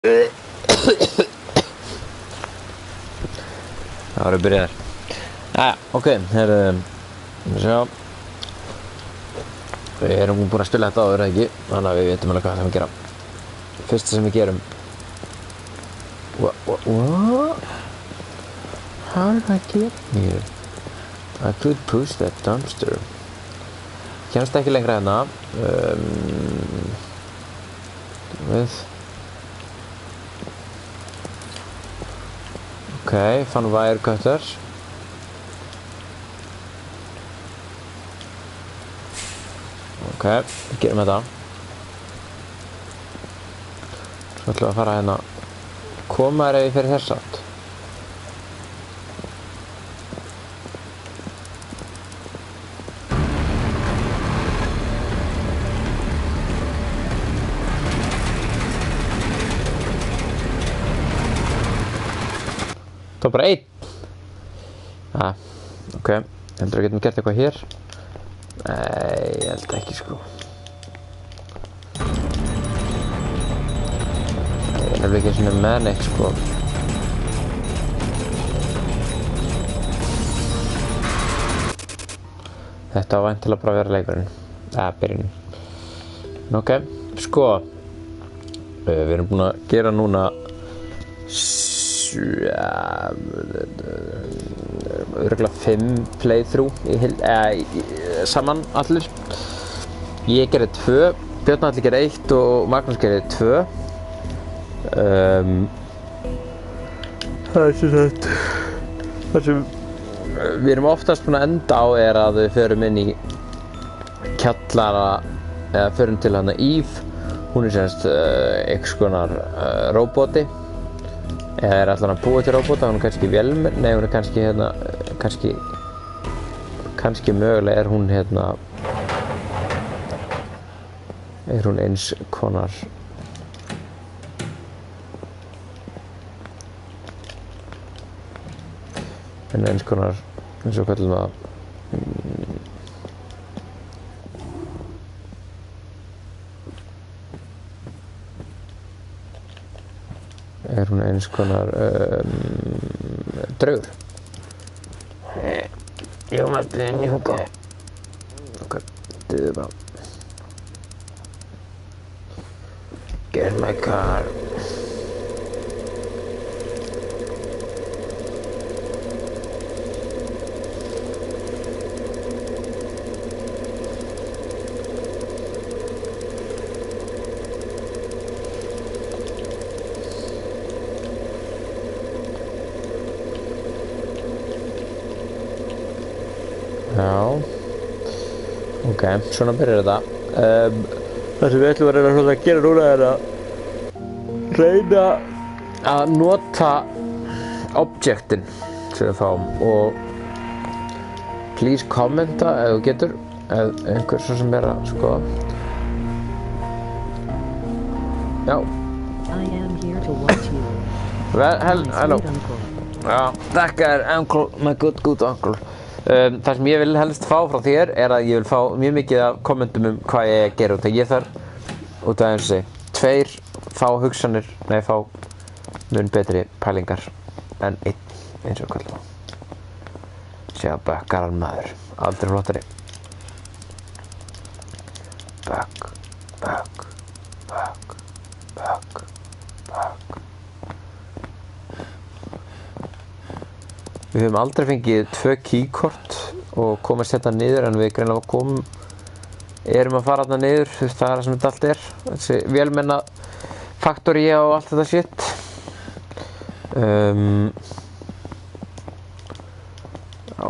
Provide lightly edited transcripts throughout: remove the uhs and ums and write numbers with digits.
Það var að byrja þér. Jæja, ok, sjá. Við erum búin að spila þetta áður, ekki? Þannig að við veitum alveg hvað það er að gera. Fyrsta sem við gerum. What? How did I get here? I could push that dumpster. Kemst ekki lengra hérna. Ok, fann wire cutter. Ok, gerum þetta. Svo ætlum við að fara hérna. Koma þér ef ég fyrir þess átt. Það var bara einn. Ok, heldur við getum gert eitthvað hér? Nei, ég held ekki sko. Ég er ekki svona með neitt sko. Þetta var væntanlega bara að vera leikurinn. Byrjunin. Ok, sko. Við erum búin að gera núna örugglega 5 playthrough saman allir. Ég gerði 2, Björn Atli gerði 1 og Magnús gerði 2. Það er sem sagt það sem við erum oftast búin að enda á er að við förum inn í kjallara eða förum til hana Eve. Hún er sem sagt einhvers konar róboti. Eða er allan að búa til róbota, hún er kannski vélmenni, nei hún er kannski hérna, kannski mögulega er hún hérna, er hún eins konar, eins konar, eins og kallum það, er hún eins konar draugur. You must be a new guy. Ok, þetta er bara. Get in my car. Já, ok, svona byrjar þetta. Það sem við ætlum að reyna að gera núna er að reyna að nota objektin sem við fáum og please kommenta ef þú getur, ef einhver svo sem er að skoða. Já. I am here to watch you. Hello. Já, þakkar uncle, my good uncle. Það sem ég vil helst fá frá þér er að ég vil fá mjög mikið af kommentum hvað ég ger út af ég þarf út af eins og 2 fá hugsanir, nei fá mun betri pælingar en 1 eins og kallum sjá bökkaran maður, aldrei flottari bökk Við höfum aldrei fengið 2 keykort og komast hérna niður en við greinilega erum að fara hérna niður, það er það sem þetta allt er. Þessi vélmenna faktoría og allt þetta shit. Já.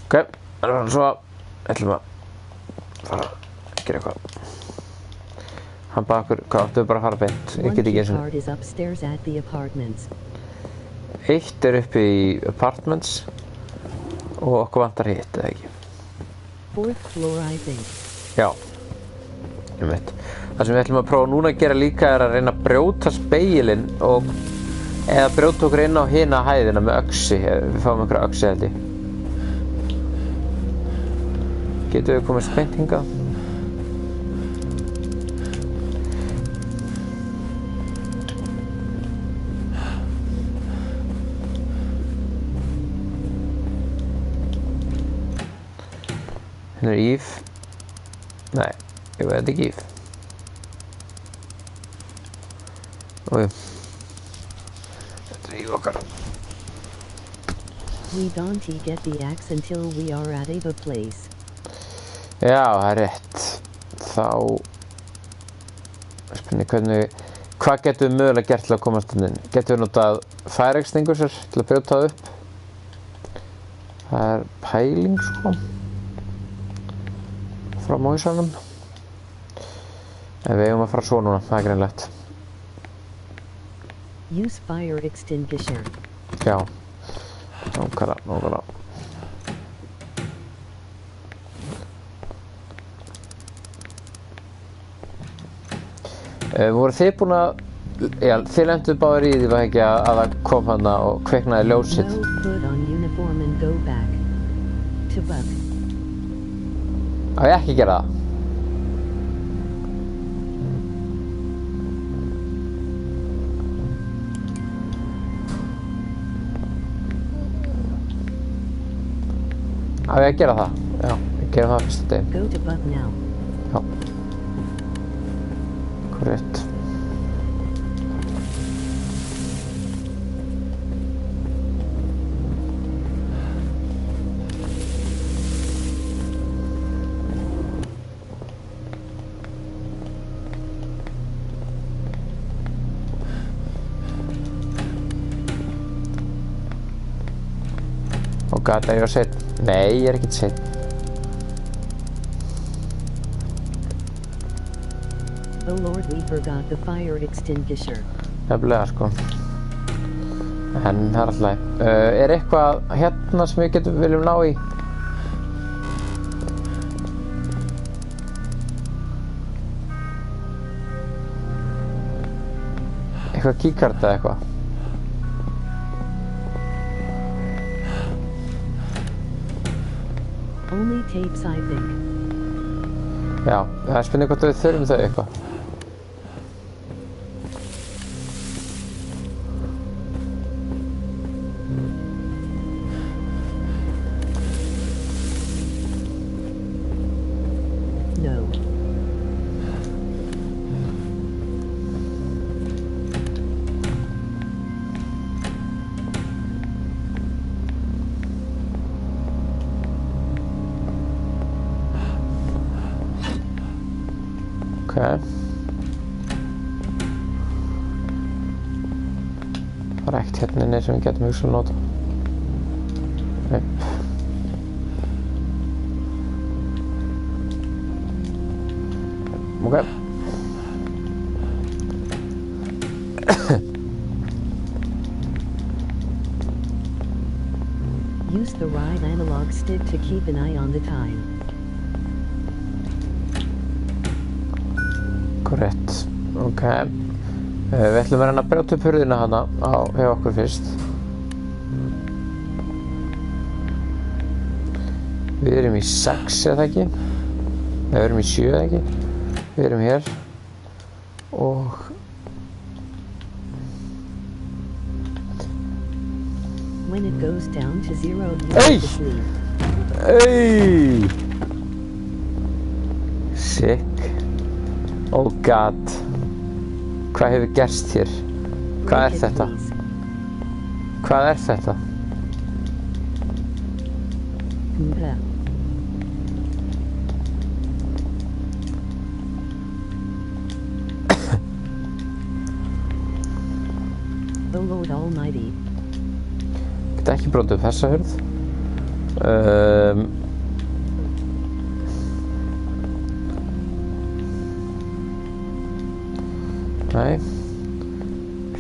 Ok, það er svo ætlum að fara að gera eitthvað. Hann bað okkur, hvað áttu við bara að fara beint? Ég get ekki eins og 1 er uppi í apartments og okkur vantar hitt, eða ekki? 4th floor, I think. Já, ég veit. Það sem við ætlum að prófa núna að gera líka er að reyna að brjóta spegilinn og eða brjóta okkur inn á hina hæðina með öxi, við fáum einhverja öxi held ég. Getum við komist beint hingað? Hérna Eve. Nei, ég veit ekki Eve. Oj. Þetta Eve okkar. We don't get the axe until we are at the place. Já, það rétt. Þá... Spurning hvernig... Hvað getum við mögulega gert til að komast inn? Getum við notað færekstingursar til að brjóta það upp? Það pæling, sko. Frá móisanum. En við eigum að fara svo núna, það greinlegt. Use fire extinguisher. Já. Nákvæmlega. Voru þið búin að... Já, þið lenduð báðir í því var ekki að það kom hana og kveiknaði ljósið. Now put on uniform and go back to bug. Á ég ekki gera það? Á ég að gera það? Já, ég gera það fyrsta degi. Go to bug now. Já. Korrekt. Oh god, er ég að set? Nei, ég er ekkert set. Oh lord, we forgot the fire extinguisher. Nefnilega, sko. En það er alltaf leið. Er eitthvað hérna sem við viljum ná í? Eitthvað keycard eða eitthvað? Only tapes, I think. Já, það er spurning hvort við þurfum þau eitthvað. No. Okay. Það er ekkert hérna inni sem við getum hugsað að nota. Nei. Ok. Use the right analog stick to keep an eye on the time. Korrekt. Ok. Við ætlum að reyna að brjóta upp hurðina hana hjá okkur fyrst. Við erum í 6 eða ekki? Nei, við erum í 7 eða ekki? Við erum hér. Og... When it goes down to 0, you Hey! have to sleep. Hey! Sick. Oh god. Hvað hefur gerst hér? Hvað er Break it, þetta? please. Hvað er þetta? Mbra. Oh Lord Almighty. Geta ekki brotið upp þessa hurð. Nei.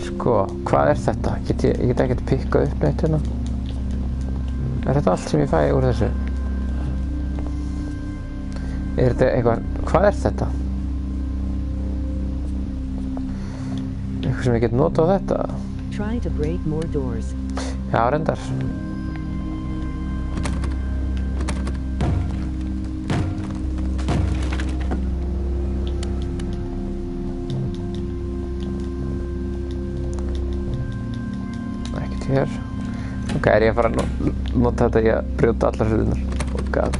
Sko, hvað er þetta? Ég get ekkert pikkað upp neitt hérna. Er þetta allt sem ég fæ úr þessu? Er þetta eitthvað... Hvað er þetta? Eitthvað sem ég get notað á þetta? Try to break more doors. Já, reyndar. hér. Ok, ég að fara að nota þetta í að brjóta allar hurðirnar? Oh god.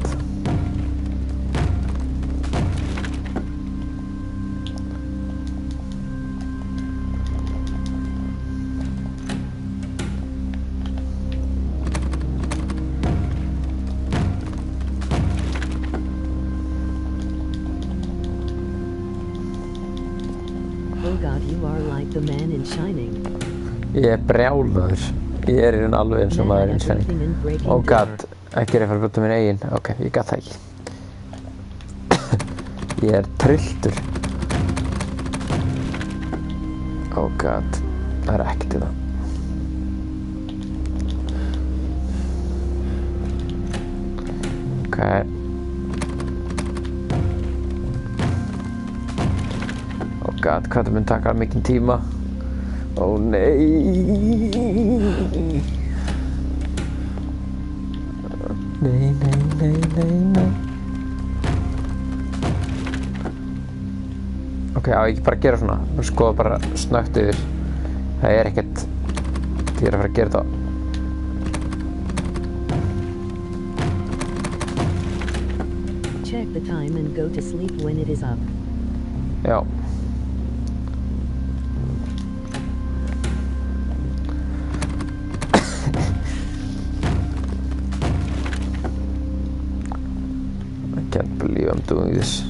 Oh god, you are like the man in Shining. Ég brjálaður. Ég í raun alveg eins og maður in Shining. Oh god, ekki að fara að brjóta minn eigin. Ok, ég gat það ekki. Ég trilltur. Oh god, það ekkert í það. Ok. Oh god, hvað það mun taka mikinn tíma. Oh nei. Nei. Ok, á ég ekki bara að gera svona. Skoða bara snögt yfir. Það ekkert. Ég að fara að gera þetta. Check the time and go to sleep when it is up. Já. I can't believe I'm doing this.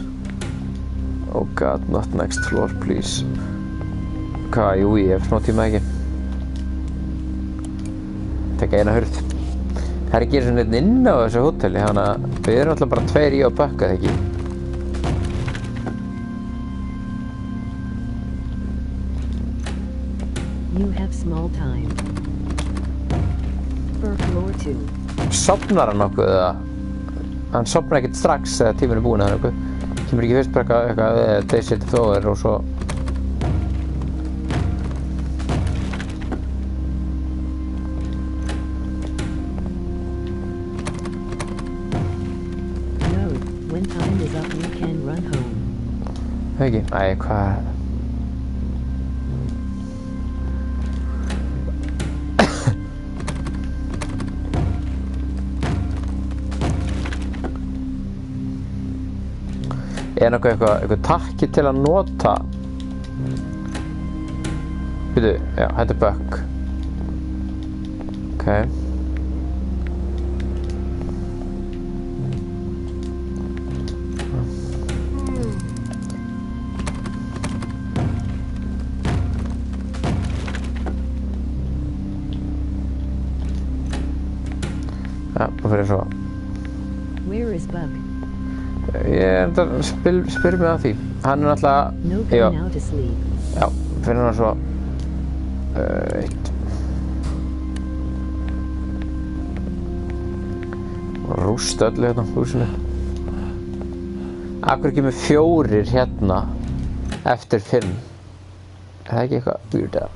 Oh god, not next floor, please. Hvað, jú, ég hef smá tíma ekki. Tekka eina hurð. Það ekki eins og neitt inn á þessu hóteli, þannig að við erum alltaf bara tveir í og bakka, þegar ekki? You have small time. For floor 2. Sofnar hann nokkuð eða? Hann sofnar ekkert strax þegar tíminn búinn eða nokkuð. Kemur ekki fyrst bara eitthvað Days It Over og svo... No, when time is up you can run home. Ekki? Æ, hvað... Er eitthvað takki til að nota? Veitu, já, þetta bug. Ok. Já, nú fyrir svo. Where is Bug? Ég spyr mig að því. Hann náttúrulega... No going now to sleep. Já, fyrir hann svo... Eitt. Rústa öllu hérna, húsinu. Akkur kemur 4 hérna eftir 5. Er það ekki eitthvað weird eða?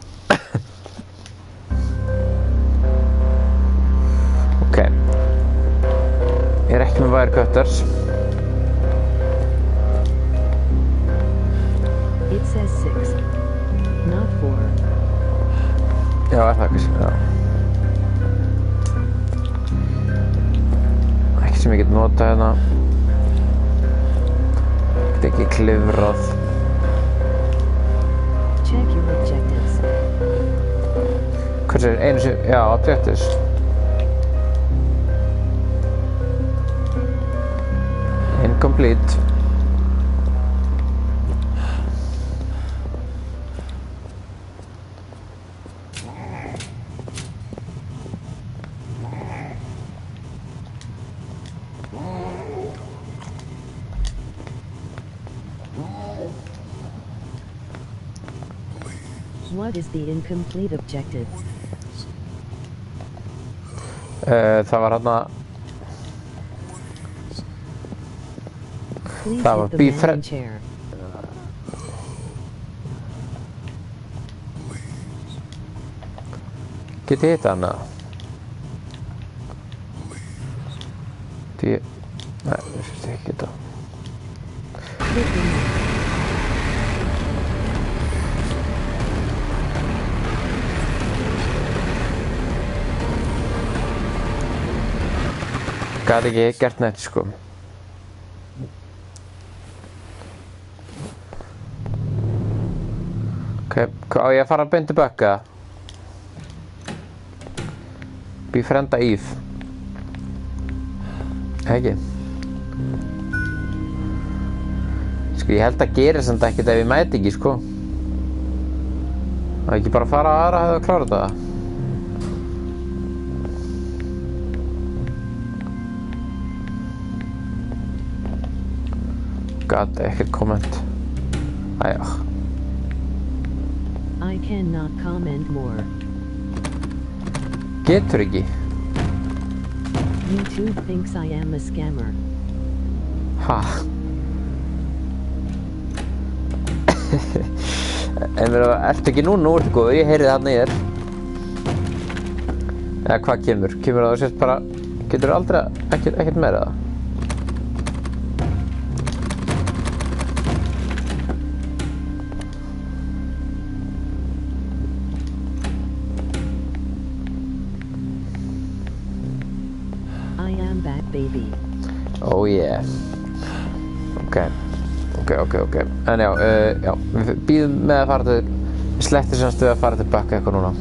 Ok. Ég ekki með wirecutters. It says 6, not 4. Já, það kannski, já. Ekki sem ég get notað hérna. Get ekki klifrað. Check your objectives. Hversu einu sem, já, objectives. Incomplete. What is the incomplete objective? Það var hérna... Please Það var hit the man in befriend. chair. Get ég hitt hana? Nei, ég finnst ekki þetta. Hit the man. Gat ekki gert neitt sko. Ok, á ég að fara beint til bökka? Befrienda Eve. Ekki. Sko ég held að gera samt ekkert ef ég mæti ekki sko. Það ekki bara fara aðra að hafa klára þetta. Gat ekkert komment. Æja. I cannot comment more. Getur ekki. YouTube thinks I am a scammer. Ha. En ertu ekki núna? Nú ertu góður, ég heyri það þarna í þér. Eða hvað kemur? Kemur það og sést bara, getur þú aldrei ekkert meira það? I am back, baby. Oh yeah. Ok. En já, við býðum með að fara til, við slettum semst við að fara til bökka eitthvað núna.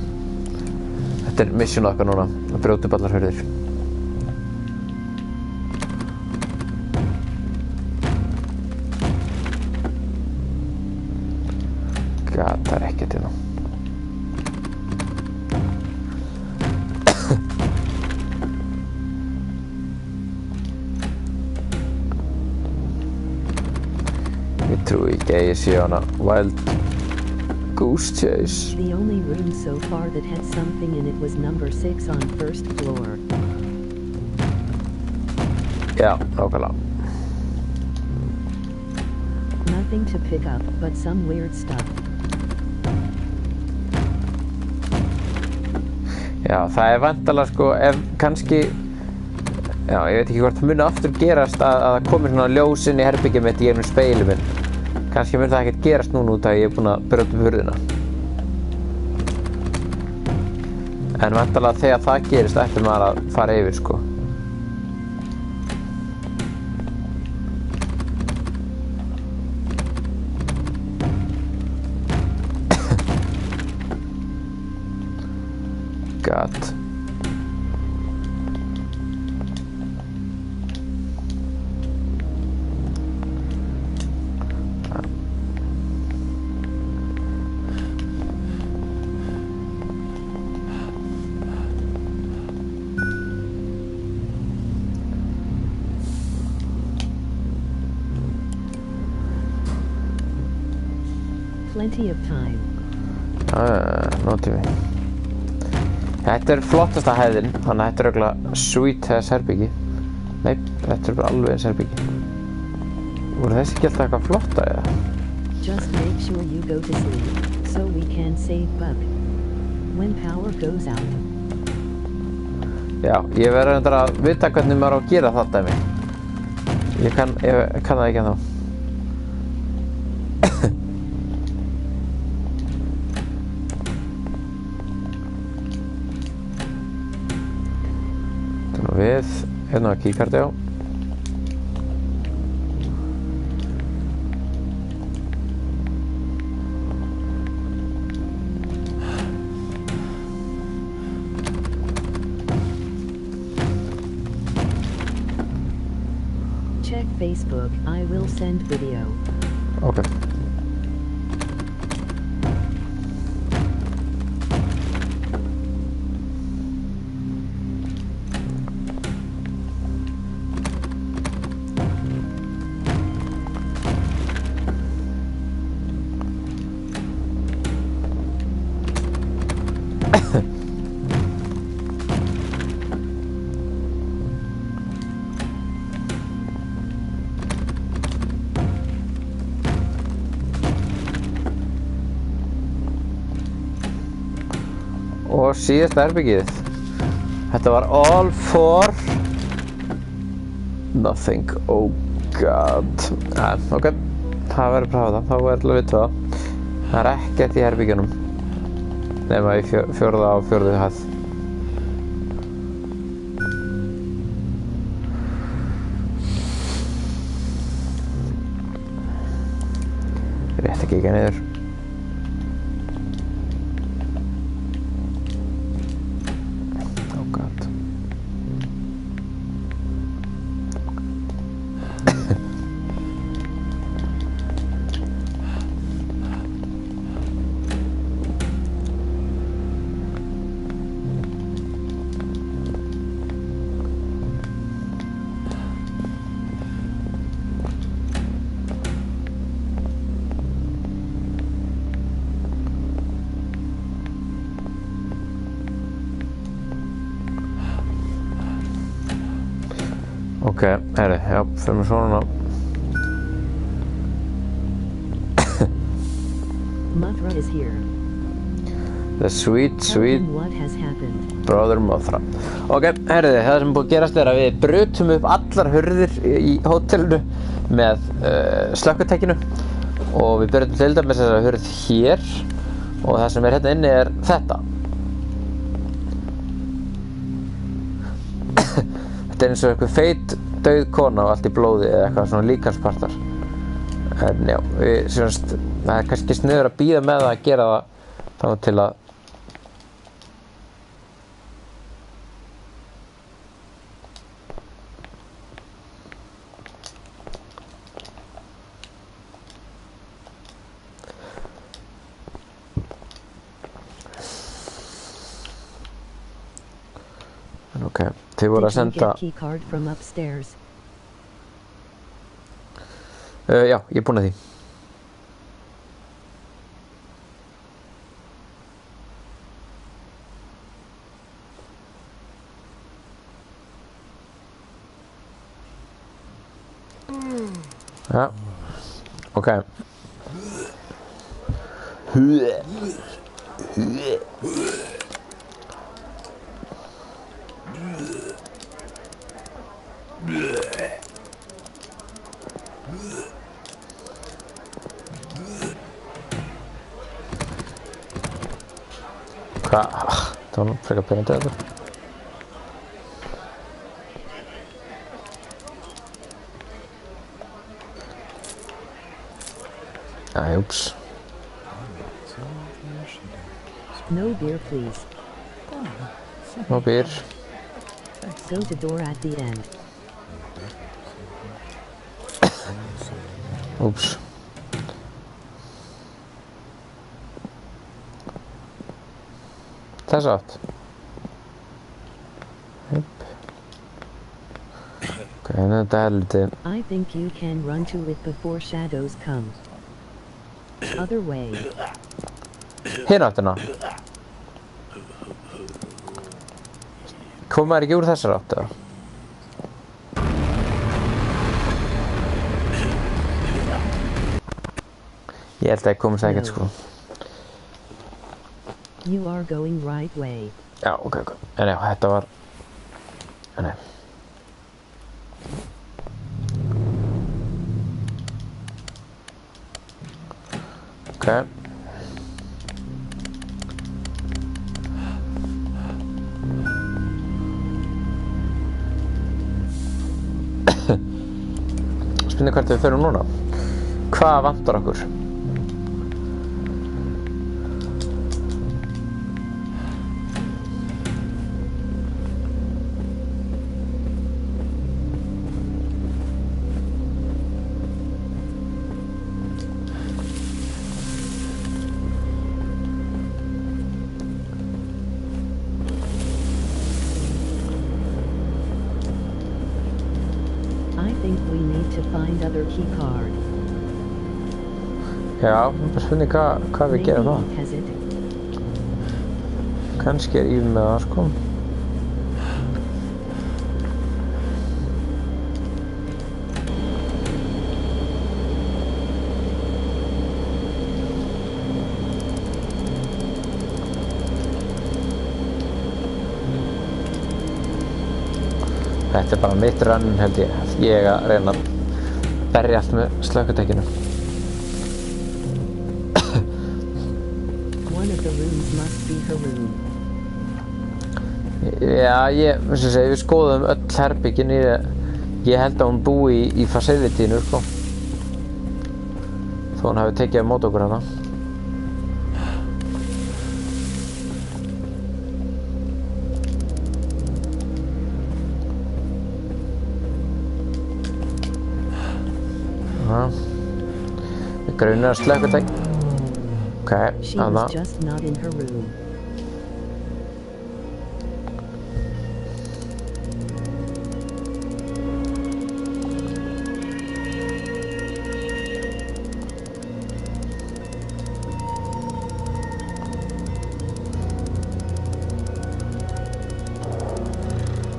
Þetta er mission okkar núna, að brjóta upp allar hurðir. God, það er ekkert hérna. Ég trúi ekki að ég sé hana Wild Goose Chase. The only room so far that had something in it was number 6 on first floor. Já, nákvæmlega. Nothing to pick up, but some weird stuff. Já, það er væntanlega sko, ef kannski, já, ég veit ekki hvort það muni aftur gerast að það komi svona ljós inn í herbergið mitt í einum speili minn. Kannski mun það ekkert gerast núna út af að ég er búinn að brjóta upp hurðina. En væntanlega þegar það gerist ætti maður að fara yfir sko. God. Plenty of time. Nótími. Þetta er flottasta hæðin, þannig að þetta er örugglega sweet þess herbyggi. Nei, þetta er bara alveg eins herbyggi. Voru þessi ekki alltaf eitthvað flotta eða? Just make sure you go to sleep, so we can save Buck. When power goes out. Já, ég verður reyndar að vita hvernig maður á að gera það dæmi. Ég kann það ekki ennþá. Við, hérna keycard á. Check Facebook, I will send video. Okay. Og síðasta herbergið. Þetta var all for nothing. Oh god. Ok, það verður að prafa það. Þá verður að vita það. Það er ekkert í herbergjunum. Nema í fjórða og fjórðu hæð. kíkja niður. Oh god. Ok, herri, já, fyrir mig svona. Mothra is here. The sweet, Tell sweet him what has happened. brother Mothra. Ok, herriði, það sem er búið að gerast er að við brutum upp allar hurðir í hótelinu með slökkutækinu og við brutum til dæmis þessa hurð hér og það sem er hérna inni er þetta. Þetta er eins og eitthvað feit dauð kona og allt í blóði eða eitthvað svona líkanspartar. En já, við sjónast, það er kannski sniður að bíða með það að gera það þá til að Ok, þið voru að Did you senda get key card from upstairs? Já, ég er búinn að því. Já, ok. Hvað? Það var nú frekar pirrandi þetta. Æ, úps. No beer, please. Nó býr. Go to door at the end. Úps. Þess átt. Upp. Ok, þetta er lítið. I think you can run to it before shadows come. Other way. Hinn áttina. Kom maður ekki úr þessar átt, eða? Ég held að ég komist ekkert, sko. You are going right way. Já, ok. En já, þetta var... Nei. Ok. Spurning hvert við förum núna. Hvað vantar okkur? I think we need to find other key card. Já, spurning hvað við gerum það. Maybe has it. Kannski er Eve með það, sko. Þetta er bara mitt run, held ég. Ég að reyna að berja allt með slökkutækinu. One of the rooms must be her room. Já, eins og segja, við skoðum öll herbyggin í það. Ég held að hún búi í facilitynu, sko. Þó hann hafi tekið á móti okkur hana. Við grunar að slökka þetta. Ok, She was just not in her room.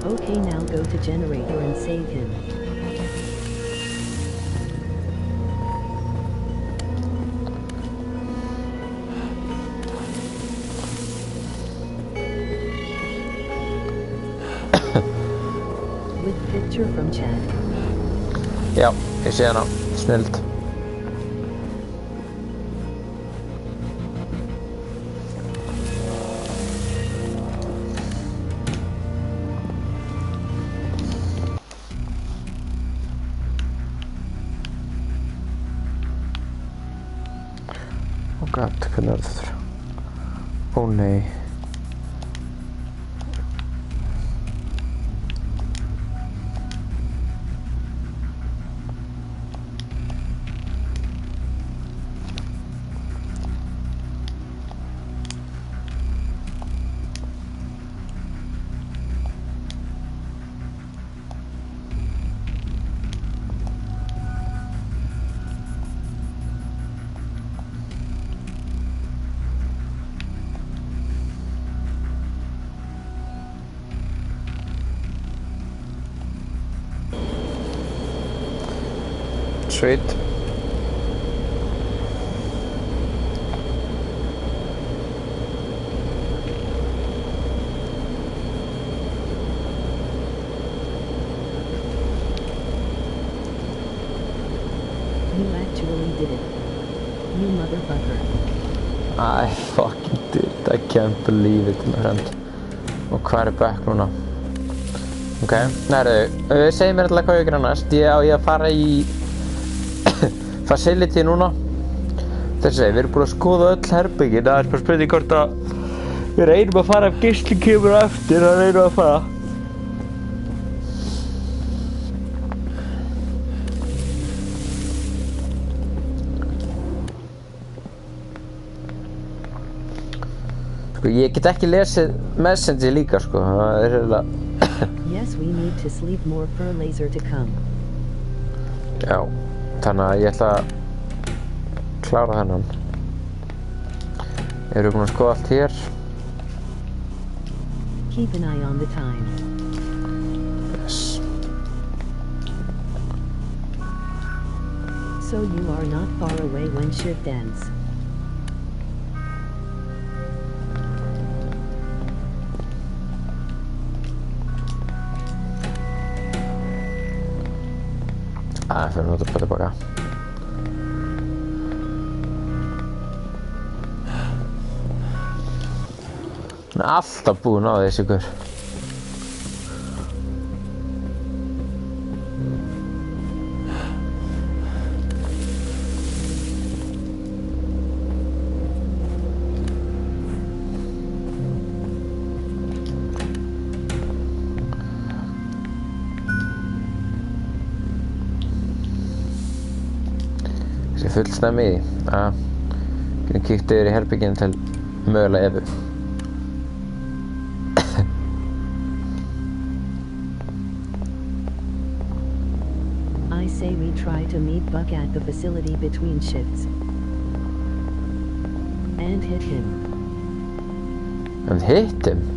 Okay, now go to generator and save him. With picture from chat. Já, ég sé hana. Snillt. Oh god, hvernig þetta? Ó nei. Sweet. You actually did it. You motherfucker. I fucking did. I can't believe it, my friend. Og hvað back núna? Ok, næru, segðu mér alltaf hvað ég gera næst. Ég að fara í facility núna. Þessi, við erum búin að skoða öll herbyggin. Það bara spurning hvort að við reynum að fara ef Gísli kemur á eftir, þá reynum að fara. Sko, ég get ekki lesið Messenger líka, sko. Það eiginlega Yes, we need to sleep more for laser to come. Já, þannig að ég ætla að klára þennan. Erum við búin að skoða allt hér? Keep an eye on the time. Yes. So you are not far away when shift ends. Fyrir nú þetta tilbaka. Hann alltaf búinn á þessu ykkur. Full snemmi í því. Getum kíkt yfir í herbygginu til mögulega Evu. I say we try to meet Buck at the facility between shifts. And hit him. And hit him?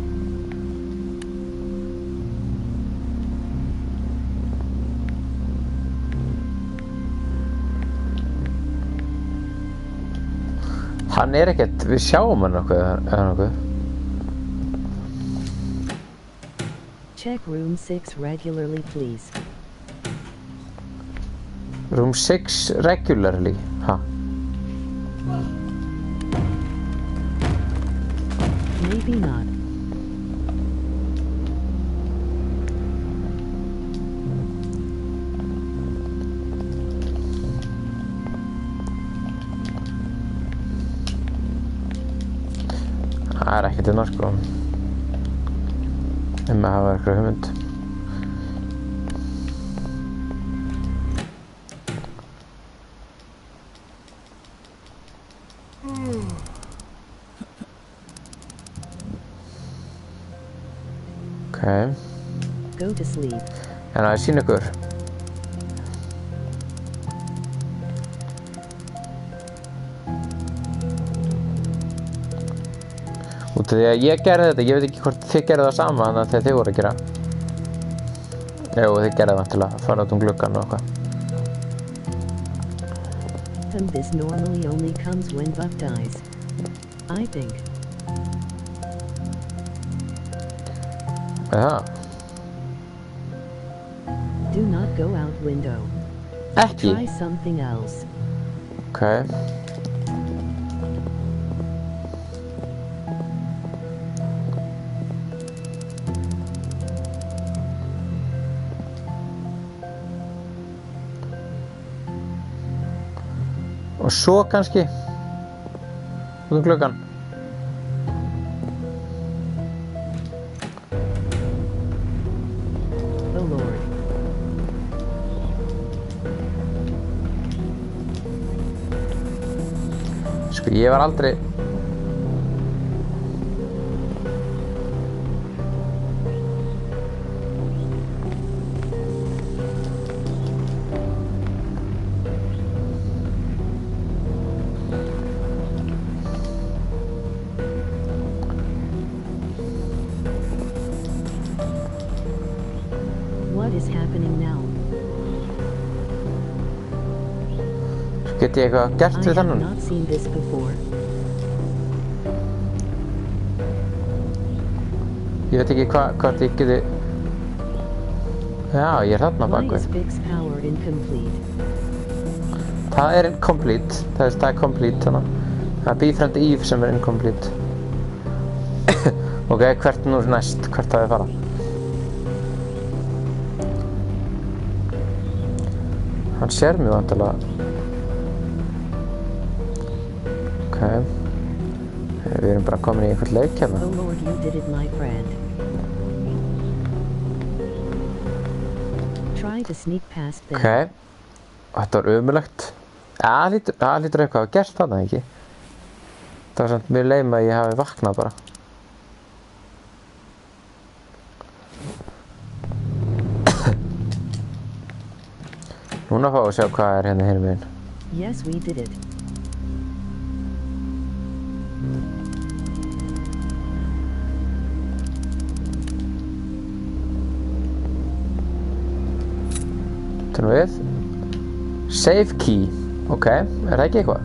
Hann ekkert, við sjáum hann nokkuð, eða nokkuð. Check room 6 regularly, please. Room 6 regularly? Ha? Maybe not. Það ekkert hérna sko. Maður hafa eitthvað hugmynd. Okay. Go to sleep. En það sína ykkur. Út af því að ég gerði þetta, ég veit ekki hvort þið gerði það sama þannig að þið voru að gera. Jú, þið gerði það til að fara út gluggann og eitthvað. And this normally only comes when Buck dies. I think. Já. Do not go out window. Ekki? Try something else. Okay. Og svo kannski út gluggann. Oh Lord. Sko ég var aldrei What is happening now? Get ég eitthvað gert I við have þennan? not seen this before. Ég veit ekki hvað ég geti. Já, ég þarna Why bakvið. is fix power incomplete? Það incomplete. Það complete þannig. Það befriend Eve sem incomplete. Ok, hvert nú næst? Hvert það fara? Hann sér mjög vantilega. Ok. Við erum bara komin í einhvern leik hérna. Oh Lord, you did it, my friend. Try to sneak past them. Ok. Þetta var ömurlegt. Það lítur eitthvað að hafa gert þarna, ekki? Það var samt mjög leim að ég hafi vaknað bara. Núna fáum við að sjá hvað hérna hinum megin. Yes, we did it. Þannig við. Save key. Ok, það ekki eitthvað?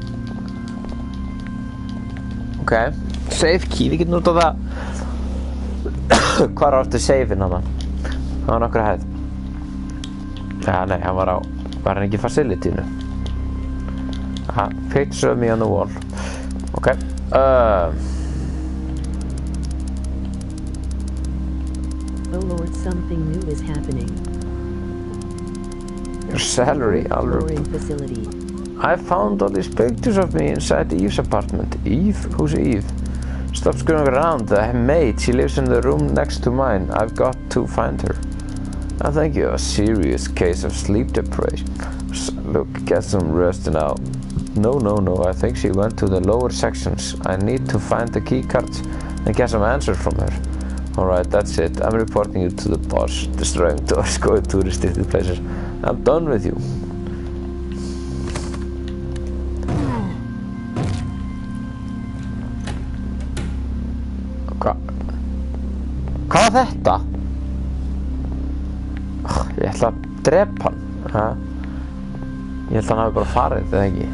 Ok, save key, við getum notað það. Hvar áttu save-in hana? Það var nokkra hæð. Ja, nei, hann var hann ekki facility-nu? Aha, picture of me on the wall. Ok, Oh Lord, something new is happening. your salary, Flooring facility. I found all these pictures of me inside Eve's apartment. Eve? Who's Eve? Stop screwing around. The maid, she lives in the room next to mine. I've got to find her. I think you have a serious case of sleep deprivation. Look, get some rest now. No, I think she went to the lower sections. I need to find the key cards and get some answers from her. Alright, that's it. I'm reporting you to the boss. Destroying doors, going to restricted places. I'm done with you. Hvað var þetta? Ég ætla að drepa hann. Ég held að hann hafi bara farið, eða ekki?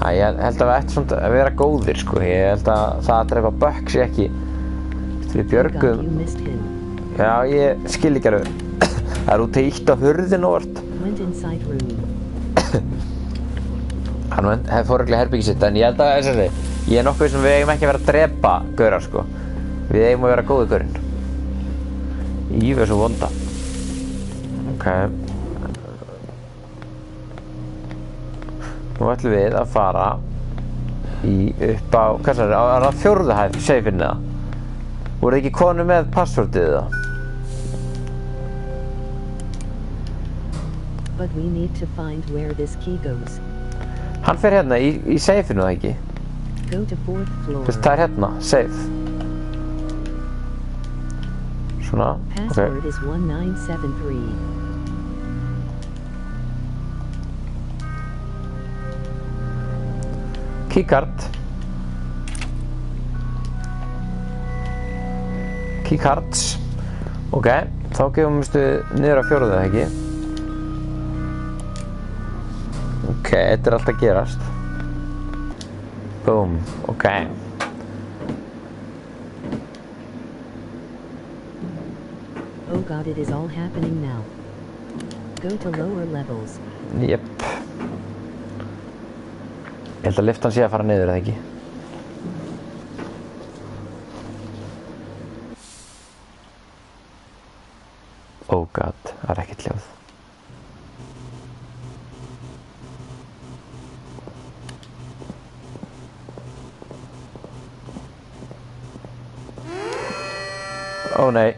Ég held að við ættum að vera góðir, sko. Ég held að það að drepa Buck sé ekki. Við björgum. Já, ég skil ekki alveg. Það út að ítta hurðin óvart. Hann hefði fóruðlega herbyggi sitt, en ég held að ég nokkuð sem við eigum ekki að vera að drepa gaurar, sko. Við eigum að vera góði gaurinn. Eve er svo vonda. Ok. Nú ætlum við að fara upp á, hvað sagði, á fjórðu hæð, safeinn eða? Voru ekki konu með passwordið eða? But we need to find where this key goes. Hann fer hérna í safeinu það ekki? Go to 4th floor. Það hérna, safe. Svona, Password is 1973. Keycard. Keycards. Ok, þá gefumstu niður á fjórðu það ekki? Ok, þetta allt að gerast. Boom, ok. Oh god, it is all happening now. Go to lower levels. Jep. Ég held að lyftan sé að fara niður eða ekki? Oh god, það ekkert hljóð. Ó nei.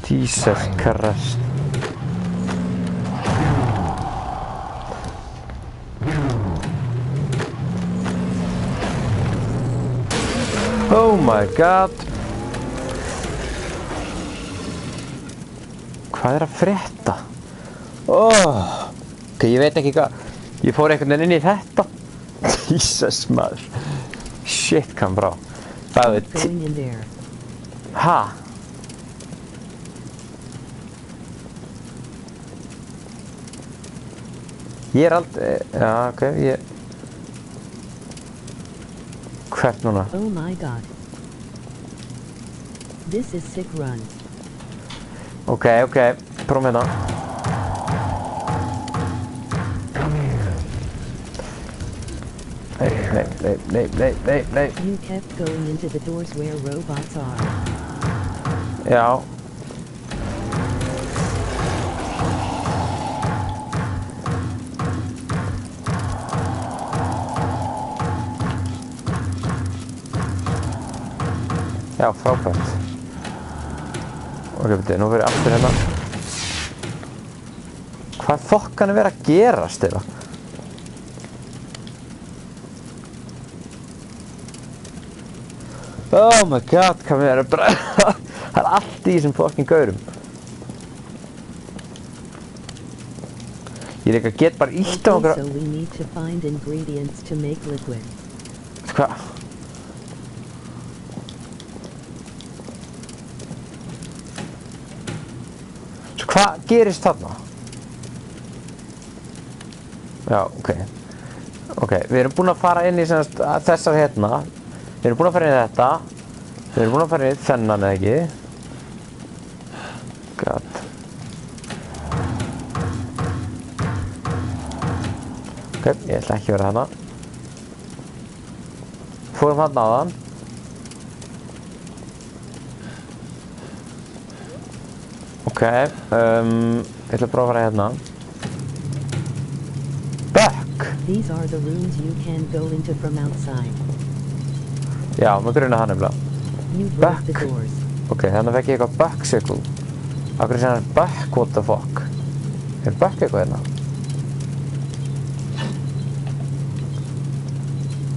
Jesus Christ. Oh my god. Hvað að frétta? Ok, ég veit ekki hvað. Ég fór einhvern veginn inn í þetta. Jesus maður. Shit, kam brá. Það ha? Ég aldrei, já, ok, hvert núna? Oh my god. This is sick run. Ok, prófum hérna. Nei. You kept going into the doors where robots are. Já. Já, frábært. Ok, betur, nú verður ég aftur hérna. Hvað fokkan er verið að gerast eða? Oh my god, hvað mér er bara... Það er allt í þessum fokkin gaurum. Ég líka get bara ítt á okkur... So we need to find ingredients to make liquid. Hvað? Hvað gerist þarna? Já, ok. Ok, við erum búin að fara inn í þessar hérna. Við erum búin að fara inn í þetta. Við erum búin að fara inn í þennan eða ekki. God. Ok, ég ætla ekki að vera þarna. Fórum þarna á þann. Ok, ég ætla að prófa að fara hérna. Buck! These are the rooms you can go into from outside. Já, maður grunna það nefnilega. You broke the doors. Ok, þannig fekk ég eitthvað Buck circle. Akkur sem hann Buck, what the fuck? Er Buck eitthvað hérna?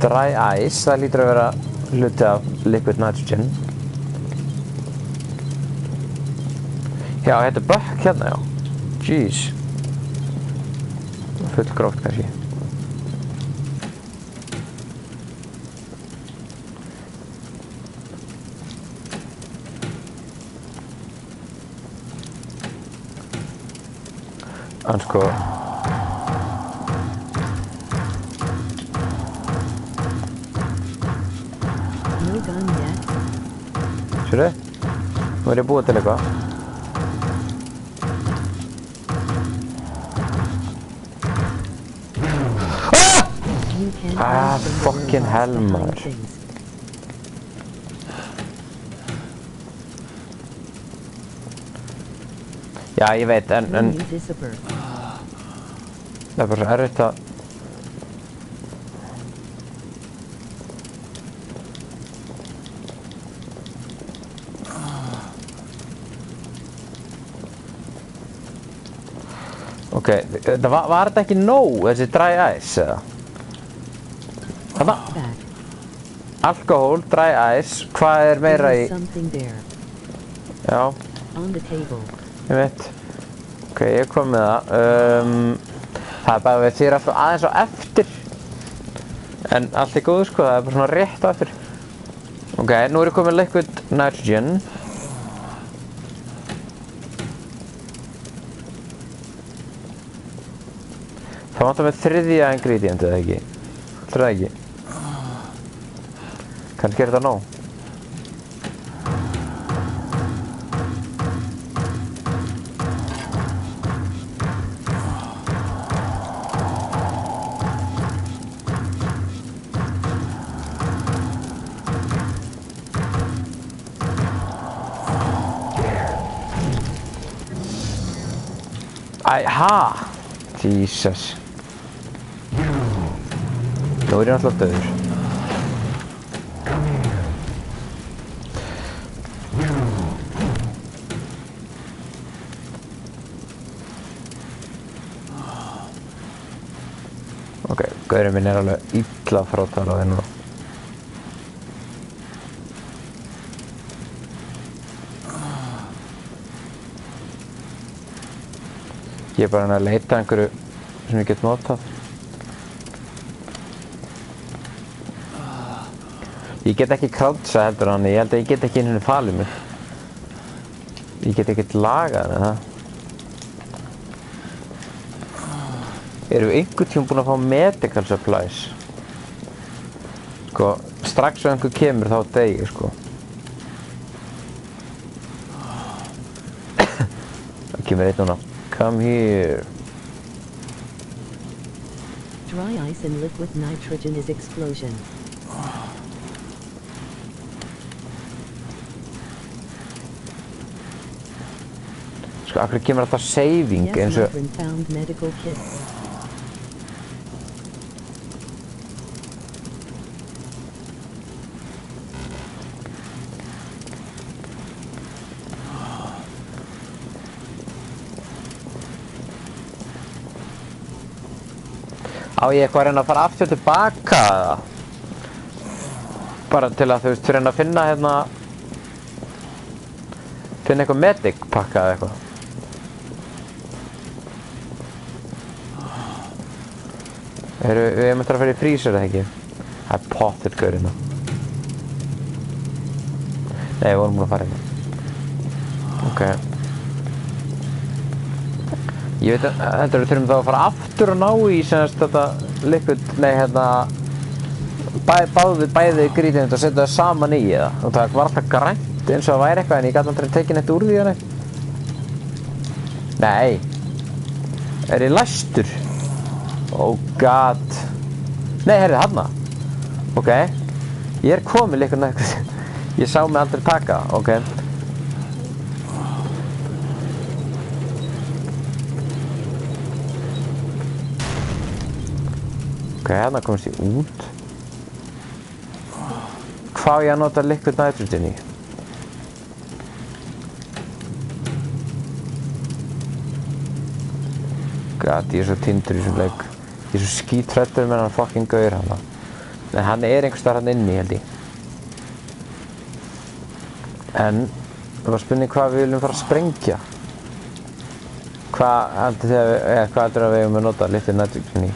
Dry ice, það lítur að vera hluti af liquid nitrogen. Já, þetta er Buck hérna, já. Jeez. Full gróft kannski. En sko... No gun yet. Sérðu? Nú er ég búið til eitthvað. Ah, fucking hell, maður. Já, ég veit, en When you disappear. það bara svo erfitt að Ok, var þetta ekki nóg, þessi dry ice, eða? Þarna? Back. Alkohól, dry ice, hvað meira There í? is something there. Já, On the table. ég veit. Ok, ég kom með það. Það bara við þér alltaf aðeins á eftir. En allt góðu sko, það bara svona rétt á eftir. Ok, nú komið liquid nitrogen. Það vantar með þriðja ingredient, eða ekki? Heldur það ekki? Kannski þetta nóg. Ha! Jesus. Nú ég náttúrulega döður. Ok, gaurinn minn alveg illa frátalað núna. Ég bara að leita einhverju sem ég get notað. Ég get ekki krátsa heldur hann, ég held að ég get ekki inn henni falið mig. Ég get ekkert lagað með það. Erum við einhvern tíma búin að fá medical supplies? Sko, strax ef einhver kemur þá deyr, sko. Það kemur einn núna. Come here. Dry ice and liquid nitrogen is explosion. Sko, af hverju kemur alltaf saving eins Yes, og... Marvin found medical kit. Á ég eitthvað að reyna að fara aftur tilbaka eða? Bara til að þú veist, reyna að finna hérna... Finna eitthvað medic pakka eða eitthvað. Við eigum eftir að fara í freezer eða ekki? Það er pottet gaurinn. Nei, við vorum búin að fara hérna. Ok. Ég veit að heldur við þurfum þá að fara aftur og ná í semast þetta liquid, nei hérna bæði ingredient og setja það saman í eða. Og það var alltaf grænt eins og það væri eitthvað en ég gat aldrei tekið neitt úr því eða neitt. Nei. Er ég læstur? Oh god. Nei, herrið, þarna. Ok. Ég er komið liquid nitrogen. Ég sá mig aldrei taka, ok. Ok, hérna komast ég út. Hvað á ég að nota liquid nitrogen í? God, ég er svo tindur í þessum leik. Ég er svo skítrættur með hann fucking gaur hana. En hann er einhvers staðar hann inni, held ég. En, það var spurning hvað við viljum fara að sprengja. Hvað heldur að við eigum að nota liquid nitrogen í?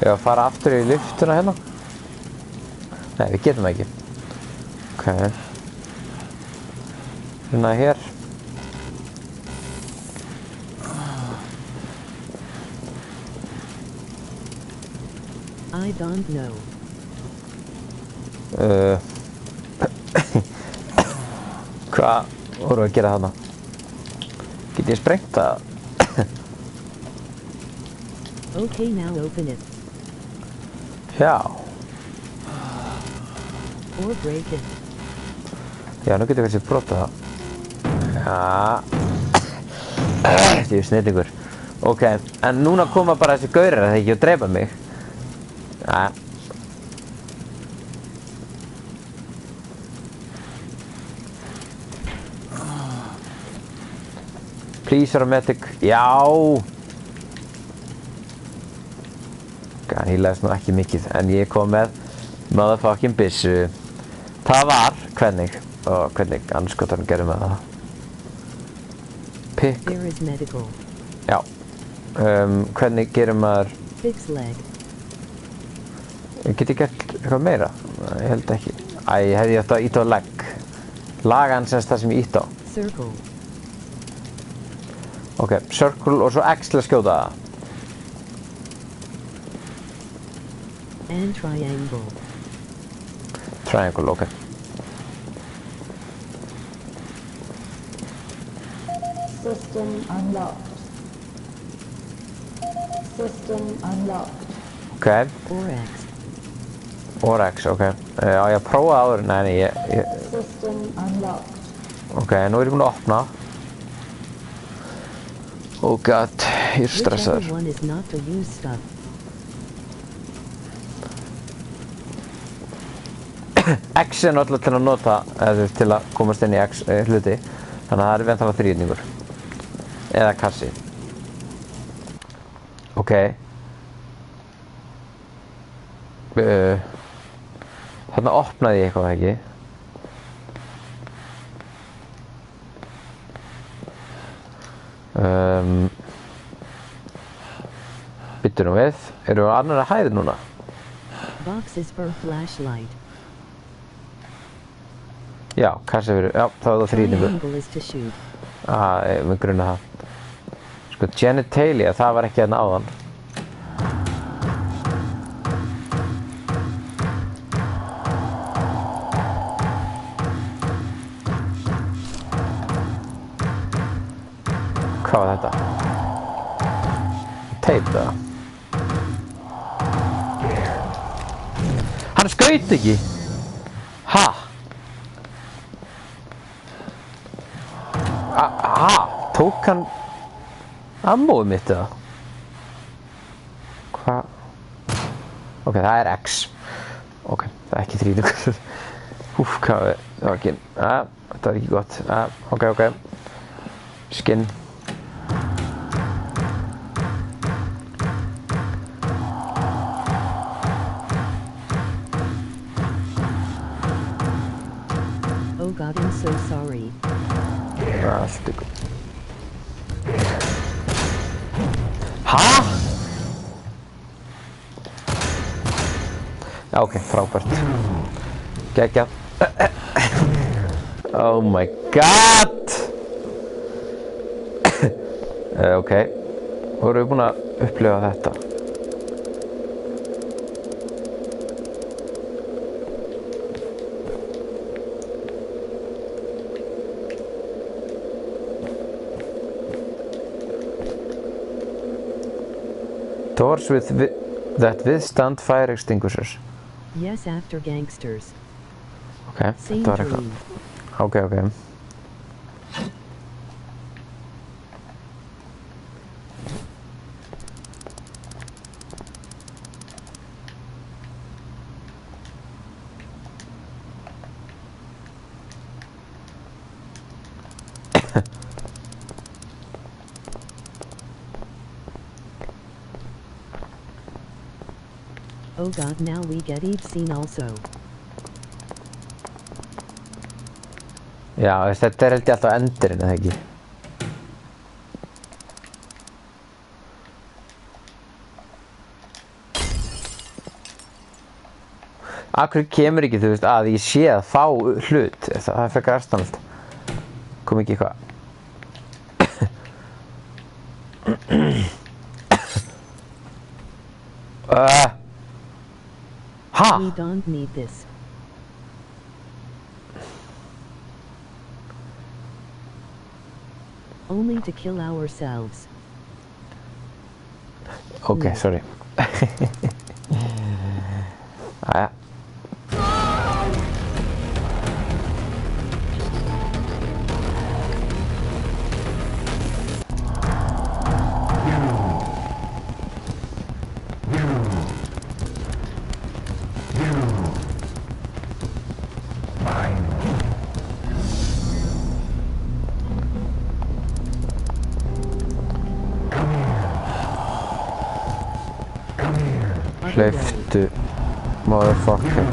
Ég var að fara aftur í lyftuna hérna. Nei, við getum ekki. Ok. Hérna hér. I don't know. Hvað vorum við að gera þarna? Get ég sprengt það? Okay, now open it. Já. Or break it. Já, nú getum við kannski brotað það. Já. Því snillingur. Ok, en núna koma bara þessi gaurar þegar ekki og dreipa mig. Já. Please aromatic. Já. Ok, hann hýlaðist nú ekki mikið, en ég kom með motherfucking byssu. Það var, hvernig anskotanum gerum við það? Pick. There is medical. Já. Hvernig gerum maður? Fix leg. Get ég gert eitthvað meira? Ég held ekki. Æ, hefði ég átt að íta á leg. Laga hann semst það sem ég íta á. Circle. Ok, circle og svo X til að skjóta það. And triangle. Triangle, ok. System unlocked. System unlocked. Ok. Or X. Or X, ok. Já, ég prófaði áður, nei, ég... System unlocked. Ok, nú er ég búinn að opna. Oh god, ég er stressaður. Whichever one is not to use stuff. X er náttúrulega til að nota, eða til að komast inn í X hluti. Þannig að það er væntanlega þríhyrningur. Eða kassi. Ok. Þarna opnaði ég eitthvað, ekki? Bittu nú við. Erum við á annarra hæð núna? Boxes for flashlight. Já, kassi fyrir, já, það var það þríhyrningur. Triangle is to shoot. Við grunna það. Sko, genitalia, það var ekki hérna áðan. Hvað var þetta? Tape það. Hann skaut ekki! Ha? Tók hann ammóið mitt eða? Hvað? Ok, það er X. Ok, það er ekki þríhyrningur. Úff, hvað er það var ekki. Þetta var ekki gott. Ok. Skin. Oh god, I'm so sorry. Allt ykkur. Hæ? Já, ok, frábært. Geggjað. Oh my god! Ok. Vorum við búin að upplifa þetta? Doors that withstand fire extinguishers. Yes, after gangsters. Ok, Same þetta var eitthvað. dream. Ok. Oh god, now we get each scene also. Já, þetta er held ég alltaf endurinn, eða ekki? Akkur kemur ekki, þú veist, að ég sé að fá hlut. Það er frekar aðstæðanlegt. Kom ekki eitthvað. Ha? We don't need this. Only to kill ourselves. Ok, sorry. Jæja. Hleyptu, motherfucker.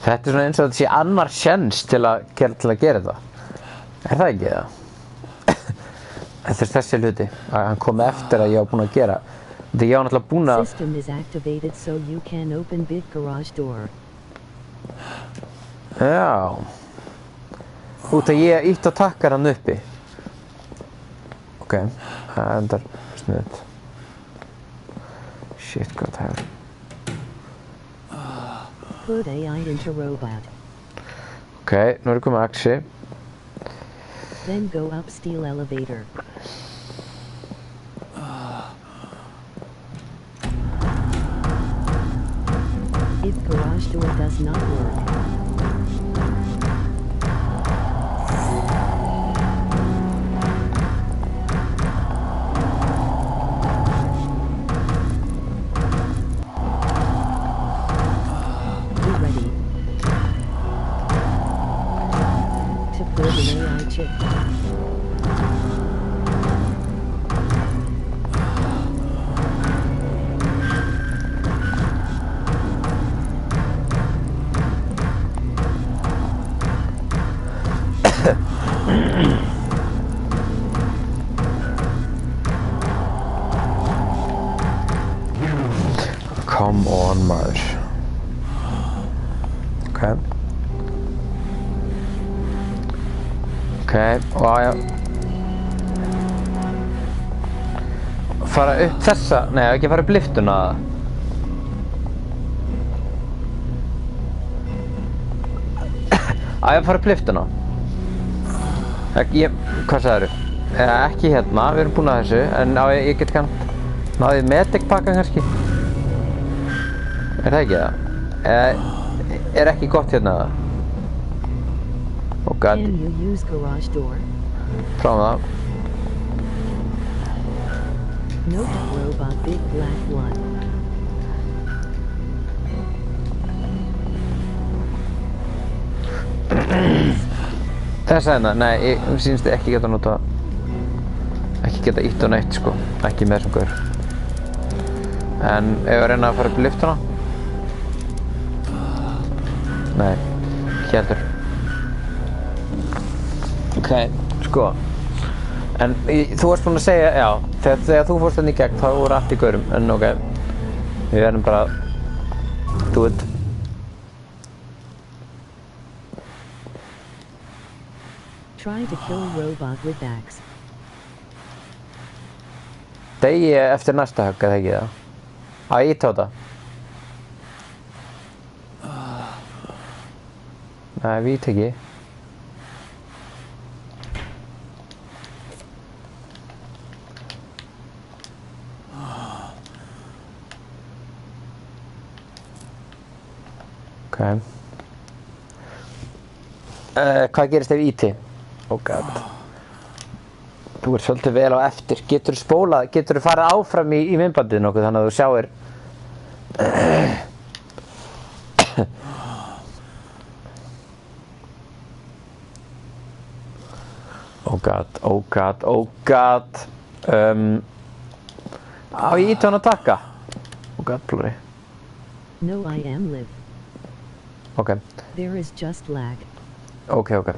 Þetta svona eins og þetta sé annar sjens til að gera þetta. Það ekki það? Þetta þessi hluti að hann kom eftir að ég var búinn að gera. Þegar ég var náttúrulega búinn að... System is activated so you can open big garage door. Já. Út að ég ítt á takkar hann uppi. Ok, það endar sniðt. Shit, hvað það hefur. Put AI into robot. Ok, nú er komið axi. Then go up steel elevator. If garage door does not work, be ready to put an AI chip. Come on, maður. Ok. Ok, og já. Fara upp þessa, nei, ekki fara upp liftuna. Að ég fara upp liftuna. Hvað sagðirðu? Ekki hérna, við erum búin að þessu, en ég get kannski náðið medic pakka kannski. Er það ekki það? Er ekki gott hérna það? Oh god. Can you use garage door? Prófum það. Note robot big black one. Þessa hérna, nei, ég sýnst ekki geta nota ekki geta ítt á neitt sko, ekki með þessum gaur. En ef ég reyna að fara upp í liftuna? Nei, ekki heldur. Ok, sko. En þú varst búinn að segja, já, þegar þú fórst hérna í gegn þá voru allt í gaurum, en ok. Við verðum bara do it. Try to kill robot with axe. Degi eftir næsta högg, eða ekki það? Á, ég íta á það. Nei, vít ekki. Ok. Hvað gerist ef íti? Oh god. Þú ert svolítið vel á eftir. Getur þú spólað, getur þú farið áfram í myndbandið nokkuð þannig að þú sjáir Oh god, oh god, oh god. Á ég íta hann að taka? Oh god, blóri. No, I am live. Ok. There is just lag. Ok, ok.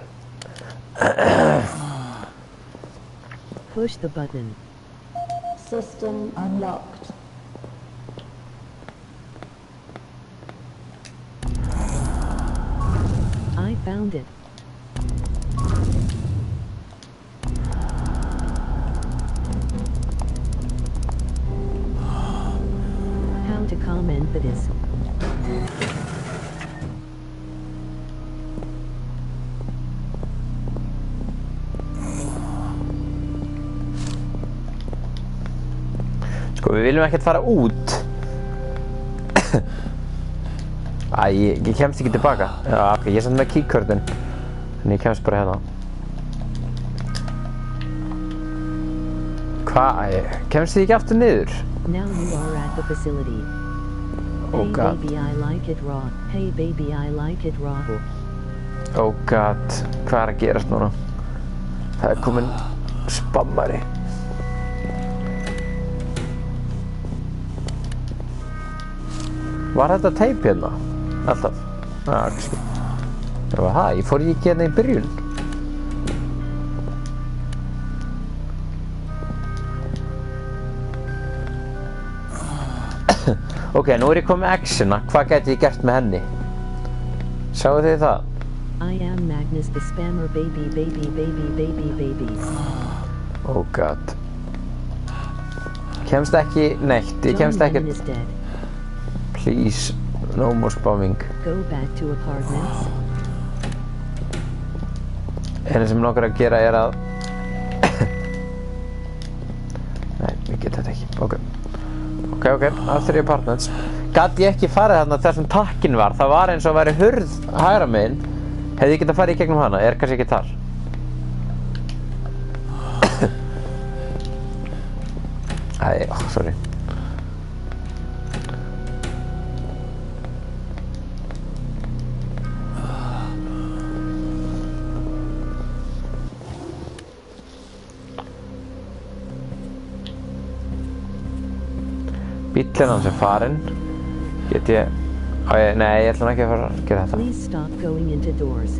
Push the button. System unlocked. I found it. How to comment this? Sko, við viljum ekkert fara út. Æ, ég kemst ekki tilbaka. Já, ok, ég er samt með keycardinn. Þannig ég kemst bara hérna. Hvað? Kemst þið ekki aftur niður? Now you are at the facility. Oh Hey god. baby, I like it raw. Hey baby, I like it raw. Oh god. Hvað er að gerast núna? Það er komin spammari. Var þetta teip hérna? Alltaf? Já, ekki. Það var það, ég fór ekki hérna í byrjun. Ok, nú er ég komið með X-ina. Hvað gæti ég gert með henni? Sjáu þið það? I am Magnus the spammer baby baby baby baby baby. Oh god. Kemst ekki neitt, ég kemst John ekki. Lennon is dead. Please, no more spamming. Go back to apartments. Einu sem langar að gera er að... Nei, ég get þetta ekki. Ok, aftur í apartments. Gat ég ekki farið þarna þar sem takkin var? Það var eins og væri hurð hægra megin. Hefði ég getað farið í gegnum hana? Er kannski ekki þar? Æ, sorry. Bíllinn hans er farinn. Get ég... Nei, ég ætla ekki að fara að gera þetta. Please stop going into doors.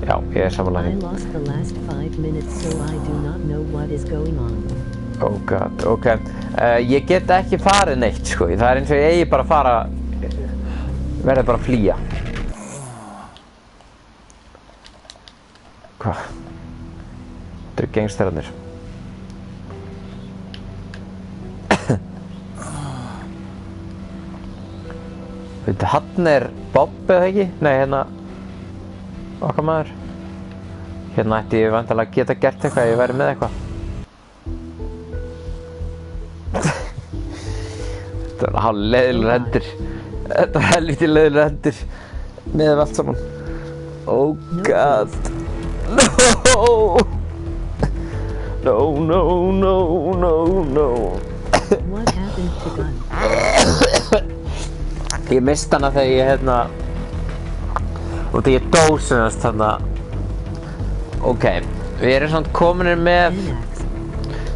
Já, ég er I samanlega. lost the last 5 minutes, so I do not know what is going on. Oh god, ok. Ég get ekki farið neitt, sko. Það er eins og ég eigi bara að fara... Verði bara að flýja. Hvað? Þetta eru gangsterarnir. Veitu, hann er Bob eða ekki? Nei, hérna... Okkar maður. Hérna ætti ég væntanlega að geta gert eitthvað ef ég væri með eitthvað. Þetta var hálf leiðilegur hendur. Þetta var helviti leiðilegur hendur. Með allt saman. Oh god. No! No, no, no, no, no. What happened to Gun? Ég misti hana þegar ég hérna... Og þegar ég dó semast þarna... Ok, við erum samt kominir með... NX.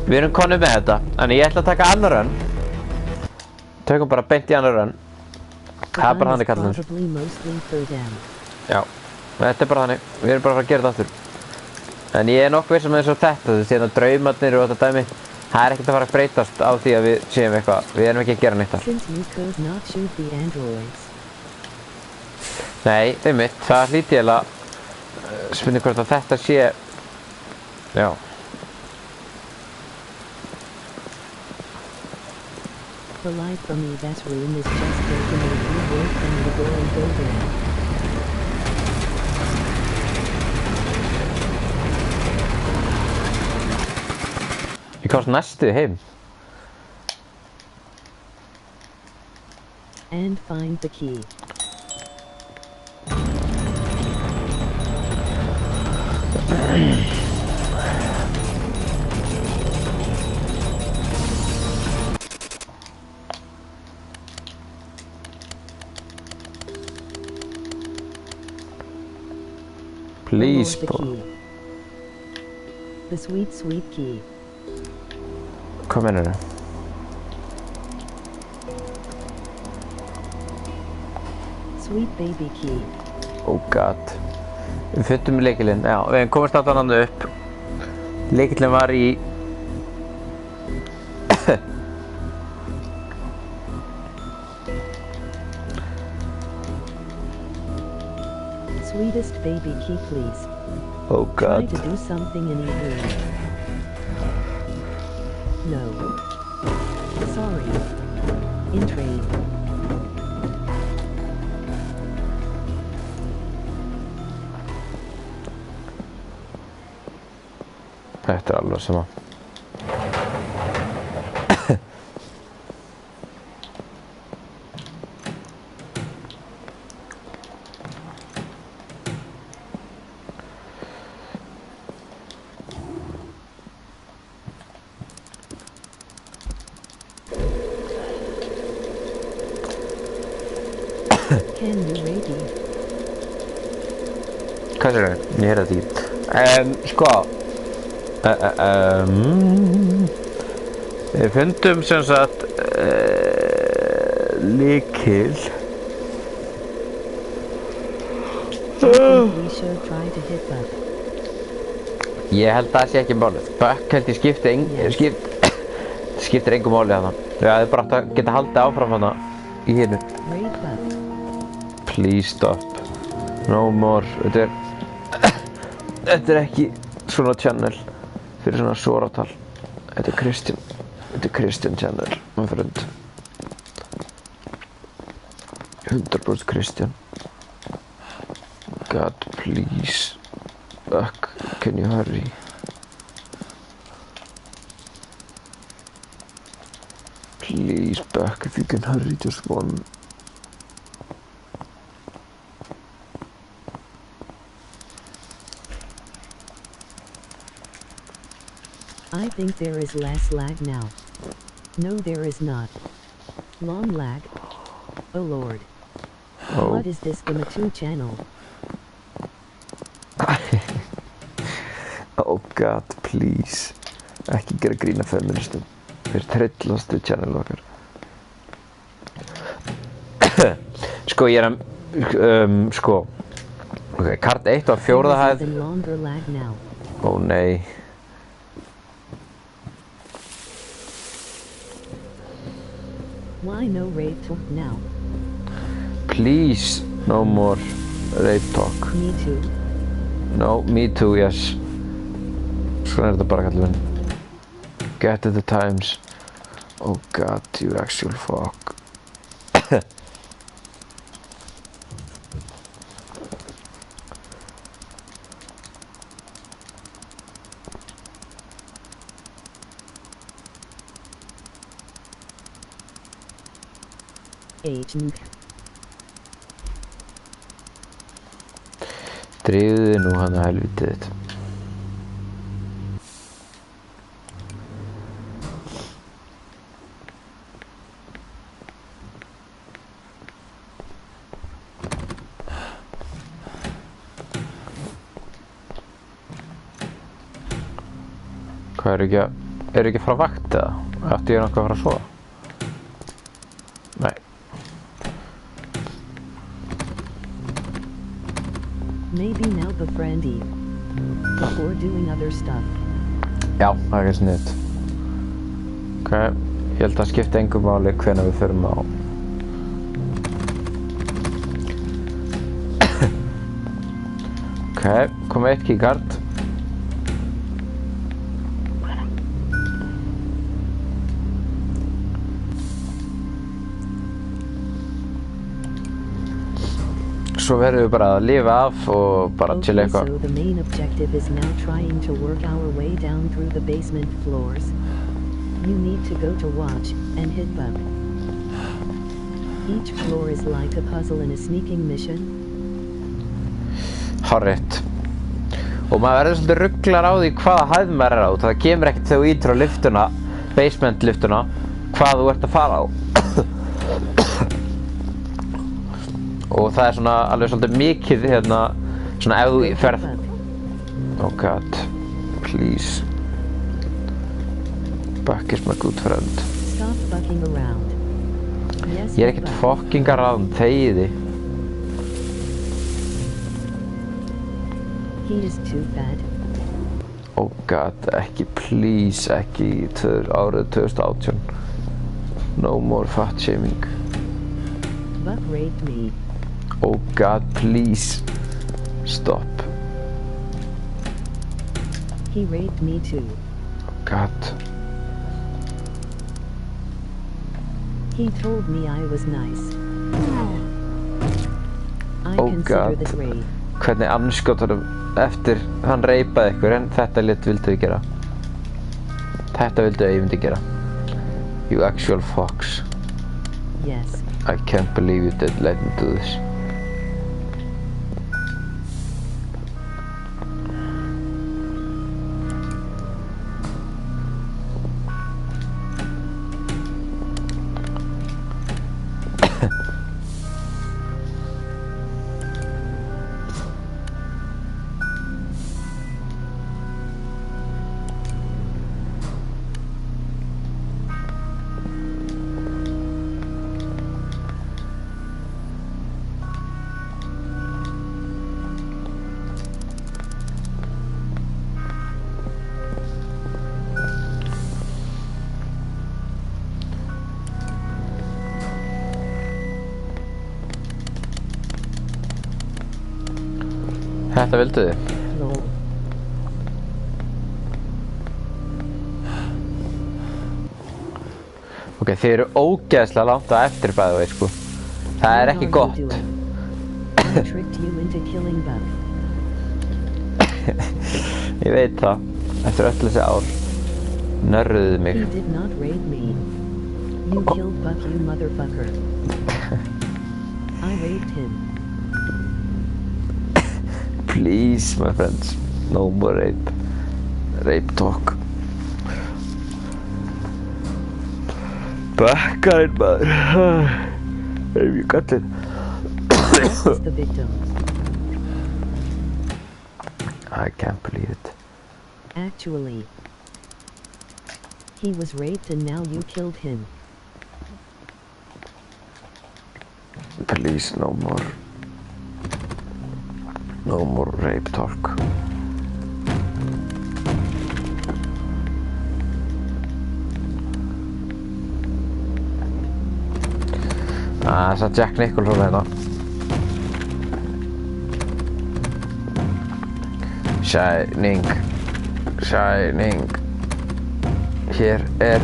Við erum konið með þetta. Þannig ég ætla að taka annar run. Tökum bara beint í annar run. Það er bara þannig kallum. Probably mostly for them. Já, þetta er bara þannig. Við erum bara að fara að gera þetta aftur. En ég er nokkuð vissum eins og þetta. Þú veist, hérna draumarnir og þetta dæmi. Það er ekkert að fara að breytast á því að við séum eitthvað. Við erum ekki að gera neitt þar. Since you could not shoot the androids. Nei, einmitt. Það hlýti ég að spurning hvort að þetta sé... Já. The light from Eva's room is just taking a few work and the door and go there. Ég komst næstu heim. And find the key. Please, The bro. key. The sweet, sweet key. Hvað meinarðu? Sweet baby key. Oh god. Við fundum leikilinn. Já, við komumst alltaf hann upp. Leikillinn var í... Sweetest baby key, please. Oh Try god. to do something in your room. No. Sorry. In train. Þetta er alveg sama. Can you ready? Hvað sér það? Ég heyrði þetta ekki. Sko. Við fundum sem sagt lykil. I think we should try to hit Buck. Ég held að það sé ekki málið. Buck held ég skiptir engu máli þarna. Já, þið bara átt að geta haldið áfram hana í hinu. Raid Buck. Please stop. No more. Þetta er ekki svona channel fyrir svona svoratal. Þetta er Christian channel, my friend. 100% Christian. God, please. Buck, can you hurry? Please, Buck, if you can hurry just one. I think there is less lag now. No, there is not. Long lag. Oh lord. Oh. What is this Gamma 2 channel? Oh god, please. Ekki gera grína feministum. Þeir trillast við channel okkar. Sko, ég er að... sko. Ok, kart 1 á 4. hæð. Even longer lag now. Ó nei. Why no raid talk now? Please, no more raid talk. Me too. No, me too, yes. Svona er þetta bara kallið minn. Get to the times. Oh god, you actual fuck. Agent. Drífðu þig nú hana helvítið þitt. Hvað eru ekki að fara að vakta það? Ætti ég nokkuð að fara að sofa? Nei. Maybe now befriendly. Before doing other stuff. Já, það er ekki sniðt. Ok, ég held að skipta engu máli hvenær við förum á. Ok, komið eitt keycard. Svo verðum við bara að lifa af og bara chilla Okay, eitthvað. so the main objective is now trying to work our way down through the basement floors. You need to go to watch and hit Buck. Each floor is like a puzzle in a sneaking mission. Hárrétt. Og maður verður svolítið rugglar á því hvaða hæð maður er á. Það kemur ekkert þegar þú ítir á liftuna, basement liftuna, hvað þú ert að fara á. Og það er svona alveg svolítið mikið hérna, svona ef þú ferð... Oh god, please. Buck is my good friend. Stop bucking around. Yes, Ég er ekkert Buck. fucking around, þegiði. He is too bad. Oh god, ekki, please, ekki árið 2018. No more fat shaming. Buck raped me. Oh god, please. Stop. He raped me too. Oh god. He told me I was nice. I Oh consider god. this rape. Hvernig anskotanum eftir hann reipaði ykkur en þetta vildu við gera. Þetta vildu að ég myndi gera. You actual fox. Yes. I can't believe you did let me do this. Þetta vildu þið? Lol. Ok, þið eru ógeðslega langt á eftir bæði veit sko. Það er ekki gott. I tricked you into killing Buck. Ég veit það. Eftir öll þessi ár. Nörruðu mig. He did not raid me. You killed Buck, you motherfucker. I raped him. Please, my friends. No more rape. Rape talk. Bakkarinn maður. Erum ég gallinn. Buck was the victim. I can't believe it. Actually, he was raped and now you killed him. Please, no more. No more rape talk. Það er Jack Nicholson hérna. Shining. Shining. Hér er...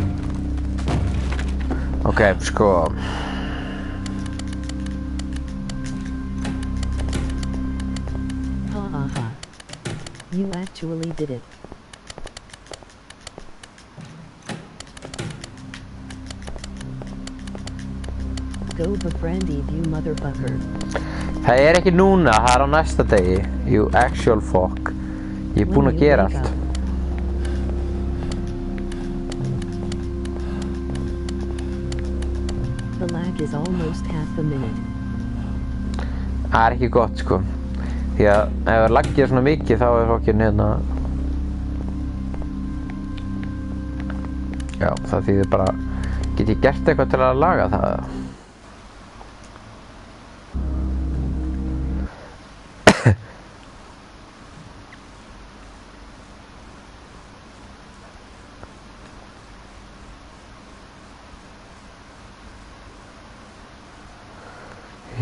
Ok, sko... Ha ha ha. You actually did it. Go befriend Eve, you motherfucker. Það er ekki núna, það er á næsta degi. You actual fuck. Ég er búinn að gera allt. The lag is almost half a minute. Það er ekki gott sko. Því að ef það laggir svona mikið þá er fokkinn hérna. Já, það þýðir bara, get ég gert eitthvað til að laga það?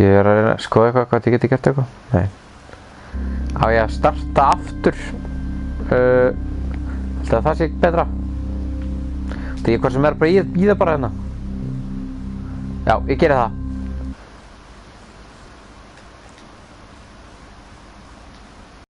Ég er að reyna að skoða eitthvað, hvað ég geti gert eitthvað? Nei. Á ég að starta aftur? Ætli að það sé betra? Það er hvað sem er bara í það bara hérna. Já, ég geri það.